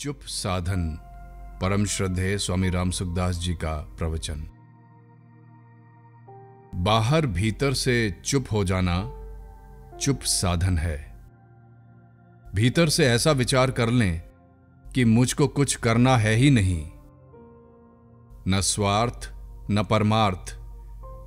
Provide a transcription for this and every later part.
चुप साधन। परम श्रद्धेय स्वामी राम सुखदास जी का प्रवचन। बाहर भीतर से चुप हो जाना चुप साधन है। भीतर से ऐसा विचार कर लें कि मुझको कुछ करना है ही नहीं, न स्वार्थ न परमार्थ,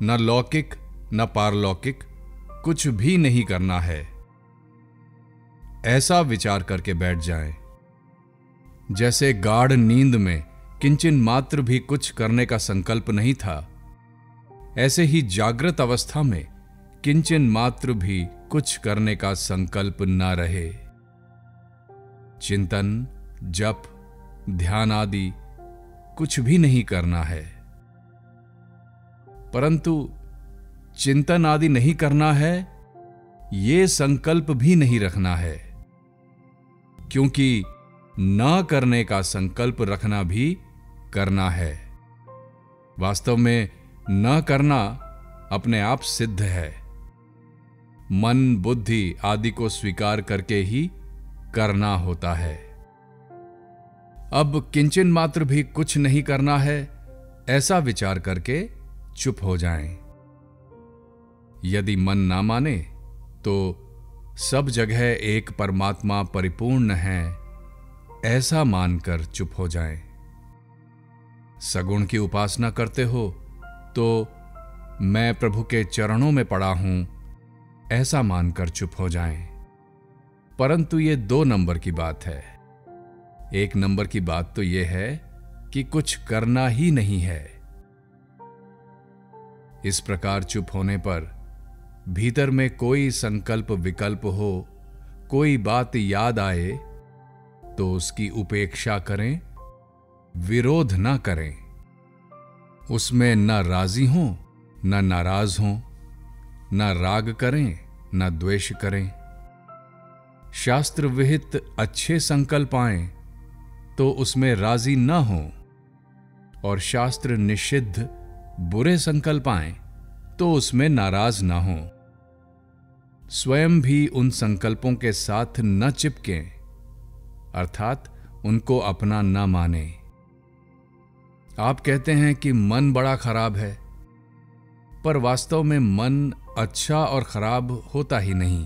न लौकिक न पारलौकिक, कुछ भी नहीं करना है। ऐसा विचार करके बैठ जाएं। जैसे गाढ़ नींद में किंचिन मात्र भी कुछ करने का संकल्प नहीं था, ऐसे ही जागृत अवस्था में किंचिन मात्र भी कुछ करने का संकल्प न रहे। चिंतन, जप, ध्यान आदि कुछ भी नहीं करना है। परंतु चिंतन आदि नहीं करना है, ये संकल्प भी नहीं रखना है, क्योंकि न करने का संकल्प रखना भी करना है। वास्तव में न करना अपने आप सिद्ध है। मन बुद्धि आदि को स्वीकार करके ही करना होता है। अब किंचन मात्र भी कुछ नहीं करना है, ऐसा विचार करके चुप हो जाएं। यदि मन ना माने तो सब जगह एक परमात्मा परिपूर्ण है, ऐसा मानकर चुप हो जाएं। सगुण की उपासना करते हो तो मैं प्रभु के चरणों में पड़ा हूं, ऐसा मानकर चुप हो जाएं। परंतु ये 2 नंबर की बात है। 1 नंबर की बात तो यह है कि कुछ करना ही नहीं है। इस प्रकार चुप होने पर भीतर में कोई संकल्प विकल्प हो, कोई बात याद आए तो उसकी उपेक्षा करें, विरोध न करें। उसमें न राजी हों न नाराज हों, न राग करें न द्वेष करें। शास्त्र विहित अच्छे संकल्प आएं तो उसमें राजी न हों, और शास्त्र निषिद्ध बुरे संकल्प आएं तो उसमें नाराज ना हों। स्वयं भी उन संकल्पों के साथ न चिपकें, अर्थात उनको अपना न माने। आप कहते हैं कि मन बड़ा खराब है, पर वास्तव में मन अच्छा और खराब होता ही नहीं।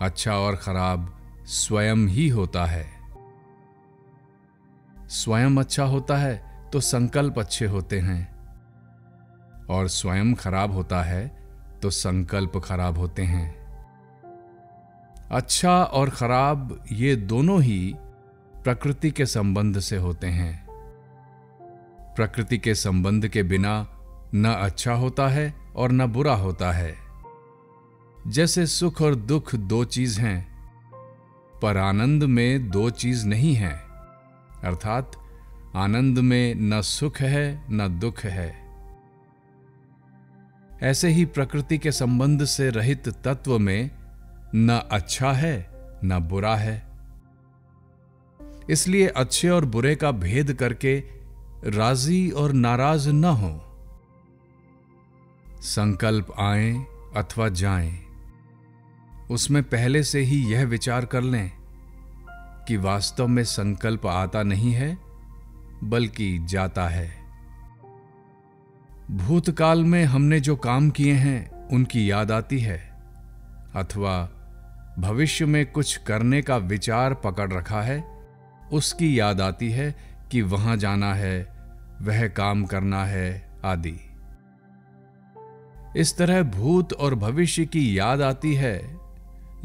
अच्छा और खराब स्वयं ही होता है। स्वयं अच्छा होता है तो संकल्प अच्छे होते हैं, और स्वयं खराब होता है तो संकल्प खराब होते हैं। अच्छा और खराब ये दोनों ही प्रकृति के संबंध से होते हैं। प्रकृति के संबंध के बिना न अच्छा होता है और न बुरा होता है। जैसे सुख और दुख 2 चीज हैं, पर आनंद में 2 चीज नहीं है, अर्थात आनंद में न सुख है न दुख है। ऐसे ही प्रकृति के संबंध से रहित तत्व में न अच्छा है न बुरा है। इसलिए अच्छे और बुरे का भेद करके राजी और नाराज न हो। संकल्प आए अथवा जाएं, उसमें पहले से ही यह विचार कर लें कि वास्तव में संकल्प आता नहीं है बल्कि जाता है। भूतकाल में हमने जो काम किए हैं उनकी याद आती है, अथवा भविष्य में कुछ करने का विचार पकड़ रखा है, उसकी याद आती है कि वहां जाना है, वह काम करना है आदि। इस तरह भूत और भविष्य की याद आती है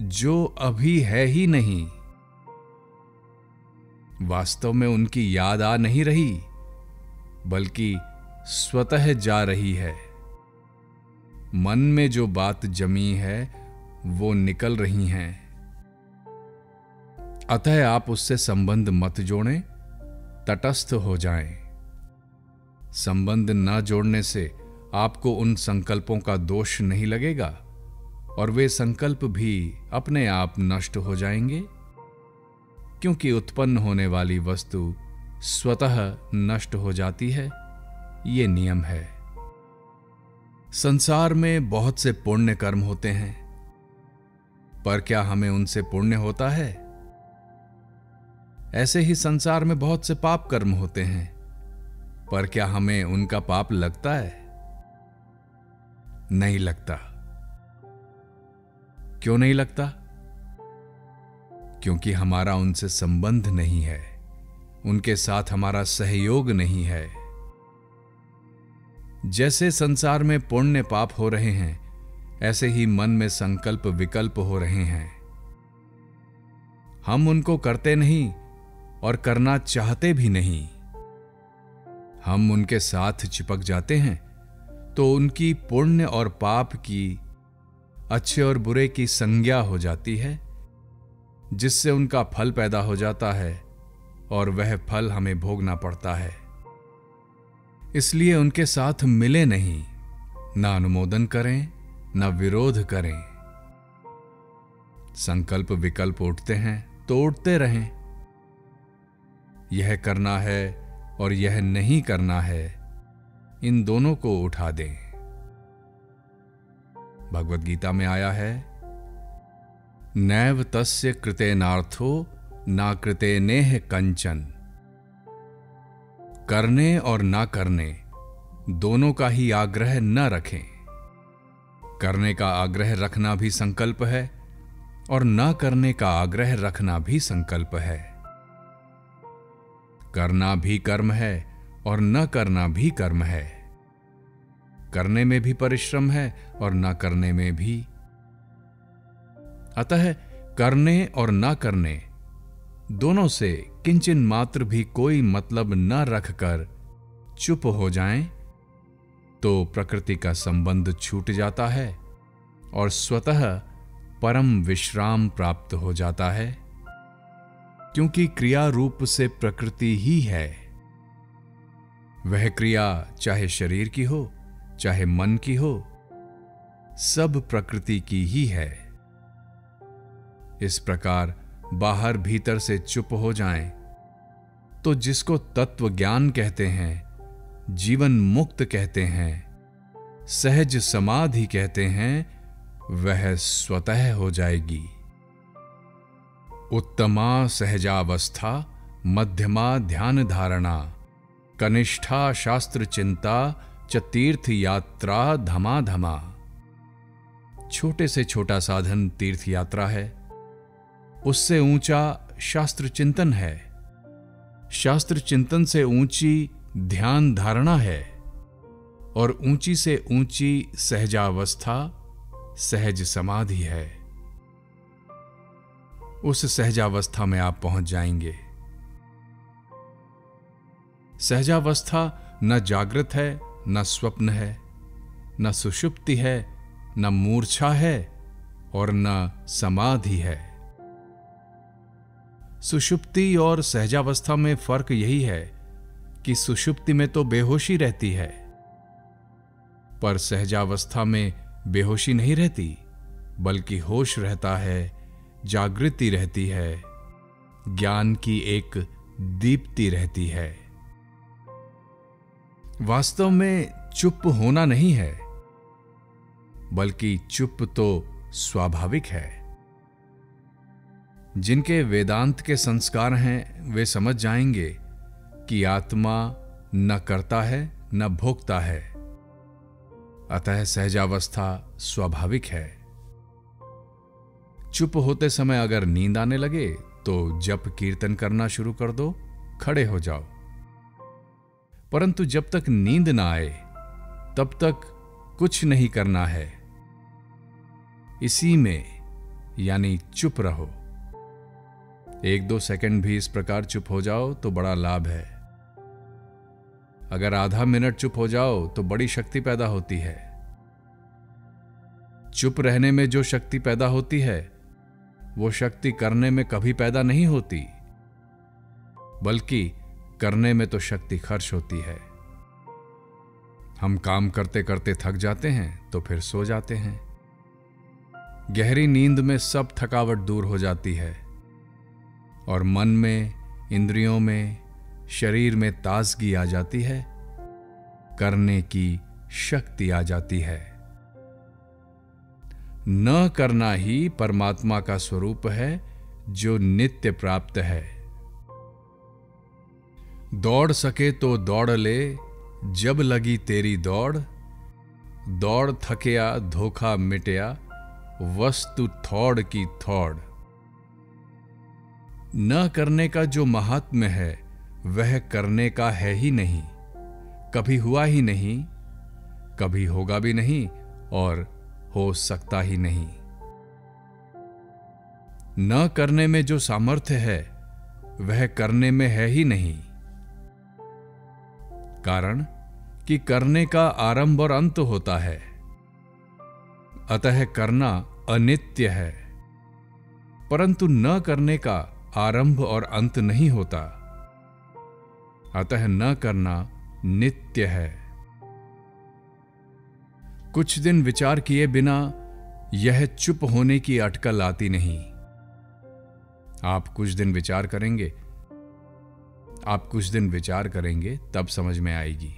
जो अभी है ही नहीं। वास्तव में उनकी याद आ नहीं रही, बल्कि स्वतः जा रही है। मन में जो बात जमी है वो निकल रही हैं। अतः आप उससे संबंध मत जोड़ें, तटस्थ हो जाएं। संबंध न जोड़ने से आपको उन संकल्पों का दोष नहीं लगेगा, और वे संकल्प भी अपने आप नष्ट हो जाएंगे, क्योंकि उत्पन्न होने वाली वस्तु स्वतः नष्ट हो जाती है। ये नियम है। संसार में बहुत से पुण्य कर्म होते हैं, पर क्या हमें उनसे पुण्य होता है? ऐसे ही संसार में बहुत से पाप कर्म होते हैं, पर क्या हमें उनका पाप लगता है? नहीं लगता। क्यों नहीं लगता? क्योंकि हमारा उनसे संबंध नहीं है, उनके साथ हमारा सहयोग नहीं है। जैसे संसार में पुण्य पाप हो रहे हैं, ऐसे ही मन में संकल्प विकल्प हो रहे हैं। हम उनको करते नहीं और करना चाहते भी नहीं। हम उनके साथ चिपक जाते हैं तो उनकी पुण्य और पाप की, अच्छे और बुरे की संज्ञा हो जाती है, जिससे उनका फल पैदा हो जाता है और वह फल हमें भोगना पड़ता है। इसलिए उनके साथ मिले नहीं, ना अनुमोदन करें ना विरोध करें। संकल्प विकल्प उठते हैं तो उठते रहें। यह करना है और यह नहीं करना है, इन दोनों को उठा दें। भगवद गीता में आया है, नैव तस्य कृतेनार्थो ना कृतेनेह कंचन। करने और ना करने दोनों का ही आग्रह न रखें। करने का आग्रह रखना भी संकल्प है और ना करने का आग्रह रखना भी संकल्प है। करना भी कर्म है और न करना भी कर्म है। करने में भी परिश्रम है और न करने में भी। अतः करने और ना करने दोनों से किंचन मात्र भी कोई मतलब न रखकर चुप हो जाएं, तो प्रकृति का संबंध छूट जाता है और स्वतः परम विश्राम प्राप्त हो जाता है, क्योंकि क्रिया रूप से प्रकृति ही है। वह क्रिया चाहे शरीर की हो चाहे मन की हो, सब प्रकृति की ही है। इस प्रकार बाहर भीतर से चुप हो जाएं, तो जिसको तत्व ज्ञान कहते हैं, जीवन मुक्त कहते हैं, सहज समाधि कहते हैं, वह स्वतः हो जाएगी। उत्तमा सहजावस्था, मध्यमा ध्यान धारणा, कनिष्ठा शास्त्र चिंता च तीर्थ यात्रा धमाधमा। छोटे से छोटा साधन तीर्थ यात्रा है, उससे ऊंचा शास्त्र चिंतन है, शास्त्र चिंतन से ऊंची ध्यान धारणा है, और ऊंची से ऊंची सहजावस्था सहज समाधि है। उस सहजावस्था में आप पहुंच जाएंगे। सहजावस्था न जागृत है, न स्वप्न है, न सुषुप्ति है, न मूर्छा है और न समाधि है। सुषुप्ति और सहजावस्था में फर्क यही है कि सुषुप्ति में तो बेहोशी रहती है, पर सहजावस्था में बेहोशी नहीं रहती, बल्कि होश रहता है, जागृति रहती है, ज्ञान की एक दीप्ति रहती है। वास्तव में चुप होना नहीं है, बल्कि चुप तो स्वाभाविक है। जिनके वेदांत के संस्कार हैं, वे समझ जाएंगे कि आत्मा न करता है न भोगता है, अतः सहजावस्था स्वाभाविक है। चुप होते समय अगर नींद आने लगे तो जप कीर्तन करना शुरू कर दो, खड़े हो जाओ। परंतु जब तक नींद ना आए तब तक कुछ नहीं करना है, इसी में यानी चुप रहो। 1-2 सेकंड भी इस प्रकार चुप हो जाओ तो बड़ा लाभ है। अगर आधा मिनट चुप हो जाओ तो बड़ी शक्ति पैदा होती है। चुप रहने में जो शक्ति पैदा होती है, वो शक्ति करने में कभी पैदा नहीं होती, बल्कि करने में तो शक्ति खर्च होती है। हम काम करते करते थक जाते हैं तो फिर सो जाते हैं। गहरी नींद में सब थकावट दूर हो जाती है और मन में, इंद्रियों में, शरीर में ताजगी आ जाती है, करने की शक्ति आ जाती है। न करना ही परमात्मा का स्वरूप है, जो नित्य प्राप्त है। दौड़ सके तो दौड़ ले, जब लगी तेरी दौड़। दौड़ थकया धोखा मिटया, वस्तु थोड़ की थोड़। न करने का जो महात्म्य है वह करने का है ही नहीं, कभी हुआ ही नहीं, कभी होगा भी नहीं और हो सकता ही नहीं। न करने में जो सामर्थ्य है वह करने में है ही नहीं, कारण कि करने का आरंभ और अंत होता है, अतः करना अनित्य है। परंतु न करने का आरंभ और अंत नहीं होता, अतः न करना नित्य है। कुछ दिन विचार किए बिना यह चुप होने की अटकल आती नहीं। आप कुछ दिन विचार करेंगे तब समझ में आएगी।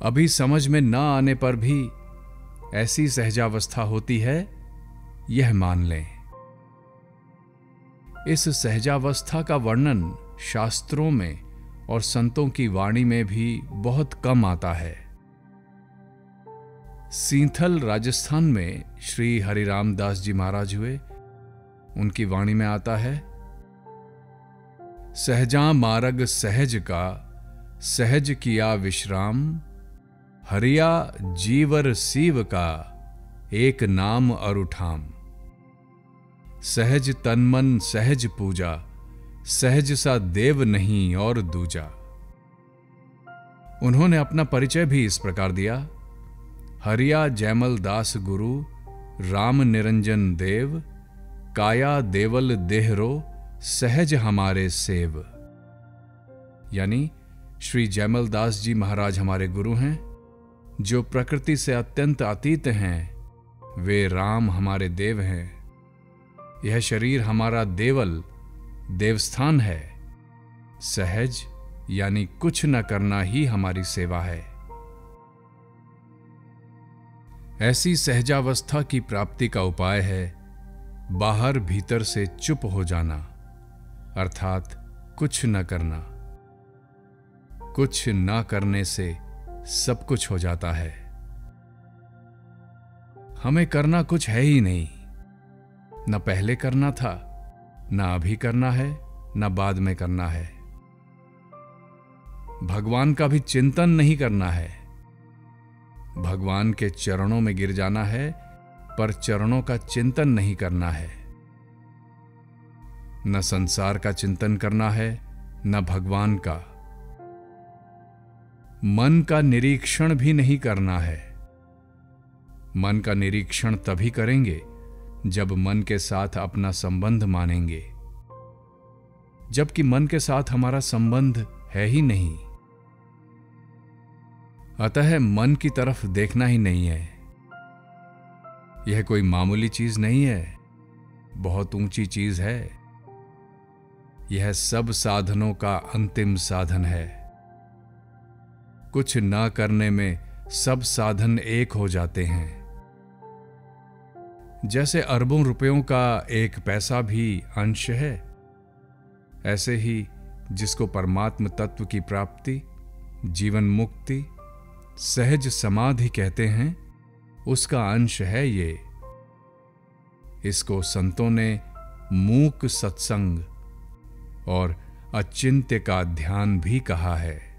अभी समझ में न आने पर भी ऐसी सहजावस्था होती है, यह मान लें। इस सहजावस्था का वर्णन शास्त्रों में और संतों की वाणी में भी बहुत कम आता है। सींथल राजस्थान में श्री हरिराम दास जी महाराज हुए, उनकी वाणी में आता है, सहजा मार्ग सहज का, सहज किया विश्राम। हरिया जीवर सीव का, एक नाम अरुठाम। सहज तन मन सहज पूजा, सहज सा देव नहीं और दूजा। उन्होंने अपना परिचय भी इस प्रकार दिया, हरिया जयमल दास गुरु, राम निरंजन देव। काया देवल देहरो, सहज हमारे सेव। यानी श्री जयमल दास जी महाराज हमारे गुरु हैं, जो प्रकृति से अत्यंत अतीत हैं। वे राम हमारे देव हैं। यह शरीर हमारा देवल देवस्थान है। सहज यानी कुछ न करना ही हमारी सेवा है। ऐसी सहजावस्था की प्राप्ति का उपाय है बाहर भीतर से चुप हो जाना, अर्थात कुछ न करना। कुछ न करने से सब कुछ हो जाता है। हमें करना कुछ है ही नहीं, न पहले करना था, न अभी करना है, न बाद में करना है। भगवान का भी चिंतन नहीं करना है। भगवान के चरणों में गिर जाना है, पर चरणों का चिंतन नहीं करना है। न संसार का चिंतन करना है, न भगवान का। मन का निरीक्षण भी नहीं करना है। मन का निरीक्षण तभी करेंगे जब मन के साथ अपना संबंध मानेंगे, जबकि मन के साथ हमारा संबंध है ही नहीं। अतः मन की तरफ देखना ही नहीं है। यह कोई मामूली चीज नहीं है, बहुत ऊंची चीज है। यह सब साधनों का अंतिम साधन है। कुछ न करने में सब साधन एक हो जाते हैं। जैसे अरबों रुपयों का एक पैसा भी अंश है, ऐसे ही जिसको परमात्म तत्व की प्राप्ति, जीवन मुक्ति, सहज समाधि कहते हैं, उसका अंश है ये। इसको संतों ने मूक सत्संग और अचिंत्य का ध्यान भी कहा है।